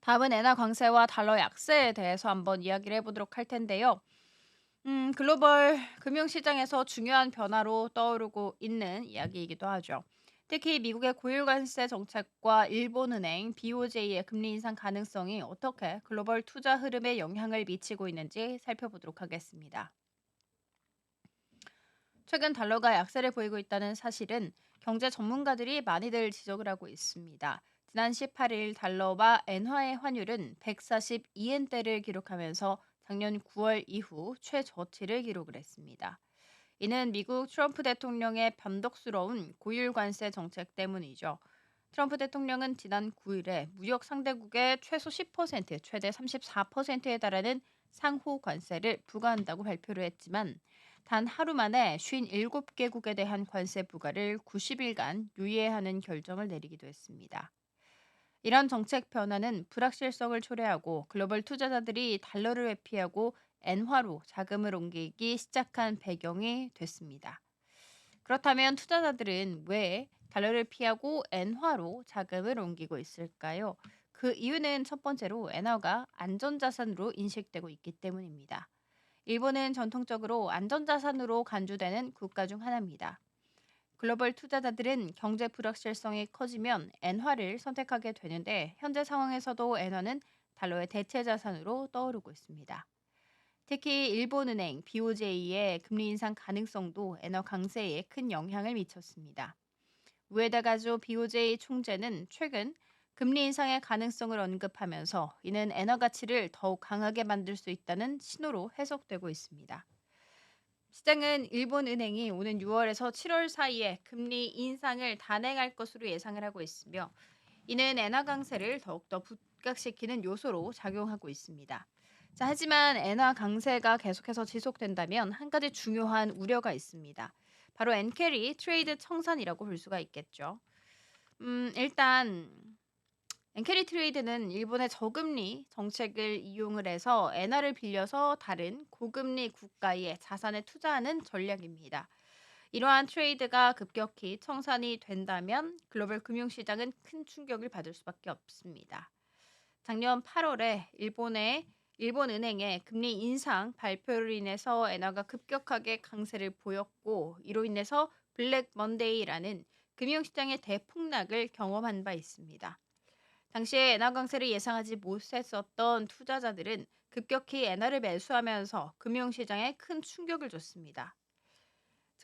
다음은 엔화 강세와 달러 약세에 대해서 한번 이야기를 해보도록 할 텐데요. 글로벌 금융시장에서 중요한 변화로 떠오르고 있는 이야기이기도 하죠. 특히 미국의 고율 관세 정책과 일본은행 BOJ의 금리 인상 가능성이 어떻게 글로벌 투자 흐름에 영향을 미치고 있는지 살펴보도록 하겠습니다. 최근 달러가 약세를 보이고 있다는 사실은 경제 전문가들이 많이들 지적을 하고 있습니다. 지난 18일 달러와 엔화의 환율은 142엔대를 기록하면서 작년 9월 이후 최저치를 기록을 했습니다. 이는 미국 트럼프 대통령의 변덕스러운 고율 관세 정책 때문이죠. 트럼프 대통령은 지난 9일에 무역 상대국에 최소 10%, 최대 34%에 달하는 상호 관세를 부과한다고 발표를 했지만 단 하루 만에 57개국에 대한 관세 부과를 90일간 유예하는 결정을 내리기도 했습니다. 이런 정책 변화는 불확실성을 초래하고 글로벌 투자자들이 달러를 회피하고 엔화로 자금을 옮기기 시작한 배경이 됐습니다. 그렇다면 투자자들은 왜 달러를 피하고 엔화로 자금을 옮기고 있을까요? 그 이유는 첫 번째로 엔화가 안전자산으로 인식되고 있기 때문입니다. 일본은 전통적으로 안전자산으로 간주되는 국가 중 하나입니다. 글로벌 투자자들은 경제 불확실성이 커지면 엔화를 선택하게 되는데 현재 상황에서도 엔화는 달러의 대체 자산으로 떠오르고 있습니다. 특히 일본은행 BOJ의 금리 인상 가능성도 엔화 강세에 큰 영향을 미쳤습니다. 우에다 가조 BOJ 총재는 최근 금리 인상의 가능성을 언급하면서 이는 엔화 가치를 더욱 강하게 만들 수 있다는 신호로 해석되고 있습니다. 시장은 일본은행이 오는 6월에서 7월 사이에 금리 인상을 단행할 것으로 예상을 하고 있으며 이는 엔화 강세를 더욱더 부각시키는 요소로 작용하고 있습니다. 자, 하지만 엔화 강세가 계속해서 지속된다면 한 가지 중요한 우려가 있습니다. 바로 엔캐리 트레이드 청산이라고 볼 수가 있겠죠. 일단 엔캐리 트레이드는 일본의 저금리 정책을 이용을 해서 엔화를 빌려서 다른 고금리 국가의 자산에 투자하는 전략입니다. 이러한 트레이드가 급격히 청산이 된다면 글로벌 금융시장은 큰 충격을 받을 수밖에 없습니다. 작년 8월에 일본은행의 금리 인상 발표로 인해서 엔화가 급격하게 강세를 보였고 이로 인해서 블랙 먼데이라는 금융시장의 대폭락을 경험한 바 있습니다. 당시에 엔화 강세를 예상하지 못했었던 투자자들은 급격히 엔화를 매수하면서 금융시장에 큰 충격을 줬습니다.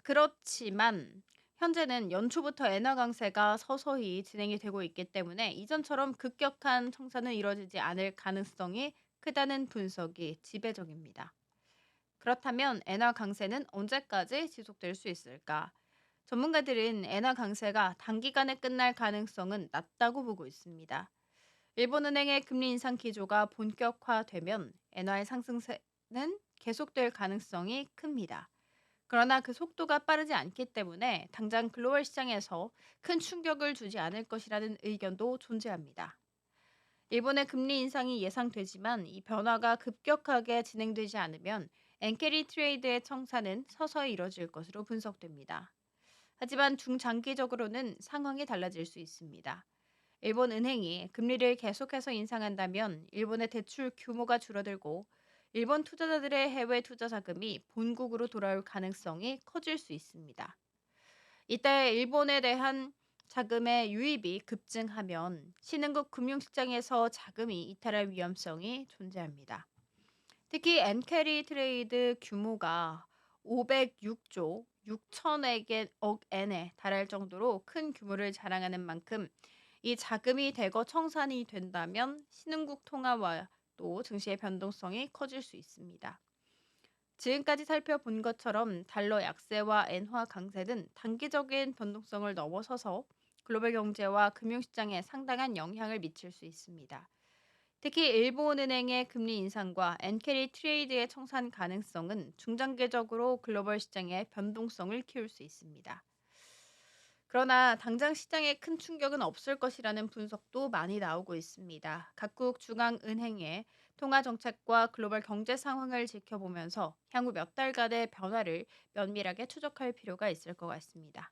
그렇지만 현재는 연초부터 엔화 강세가 서서히 진행이 되고 있기 때문에 이전처럼 급격한 청산은 이뤄지지 않을 가능성이 크다는 분석이 지배적입니다. 그렇다면 엔화 강세는 언제까지 지속될 수 있을까? 전문가들은 엔화 강세가 단기간에 끝날 가능성은 낮다고 보고 있습니다. 일본은행의 금리 인상 기조가 본격화되면 엔화의 상승세는 계속될 가능성이 큽니다. 그러나 그 속도가 빠르지 않기 때문에 당장 글로벌 시장에서 큰 충격을 주지 않을 것이라는 의견도 존재합니다. 일본의 금리 인상이 예상되지만 이 변화가 급격하게 진행되지 않으면 엔캐리 트레이드의 청산은 서서히 이뤄질 것으로 분석됩니다. 하지만 중장기적으로는 상황이 달라질 수 있습니다. 일본 은행이 금리를 계속해서 인상한다면 일본의 대출 규모가 줄어들고 일본 투자자들의 해외 투자 자금이 본국으로 돌아올 가능성이 커질 수 있습니다. 이때 일본에 대한 자금의 유입이 급증하면 신흥국 금융시장에서 자금이 이탈할 위험성이 존재합니다. 특히 엔캐리 트레이드 규모가 506조 6천억 엔에 달할 정도로 큰 규모를 자랑하는 만큼 이 자금이 대거 청산이 된다면 신흥국 통화와 또 증시의 변동성이 커질 수 있습니다. 지금까지 살펴본 것처럼 달러 약세와 엔화 강세는 단기적인 변동성을 넘어서서 글로벌 경제와 금융시장에 상당한 영향을 미칠 수 있습니다. 특히 일본은행의 금리 인상과 엔캐리 트레이드의 청산 가능성은 중장기적으로 글로벌 시장의 변동성을 키울 수 있습니다. 그러나 당장 시장에 큰 충격은 없을 것이라는 분석도 많이 나오고 있습니다. 각국 중앙은행의 통화 정책과 글로벌 경제 상황을 지켜보면서 향후 몇 달간의 변화를 면밀하게 추적할 필요가 있을 것 같습니다.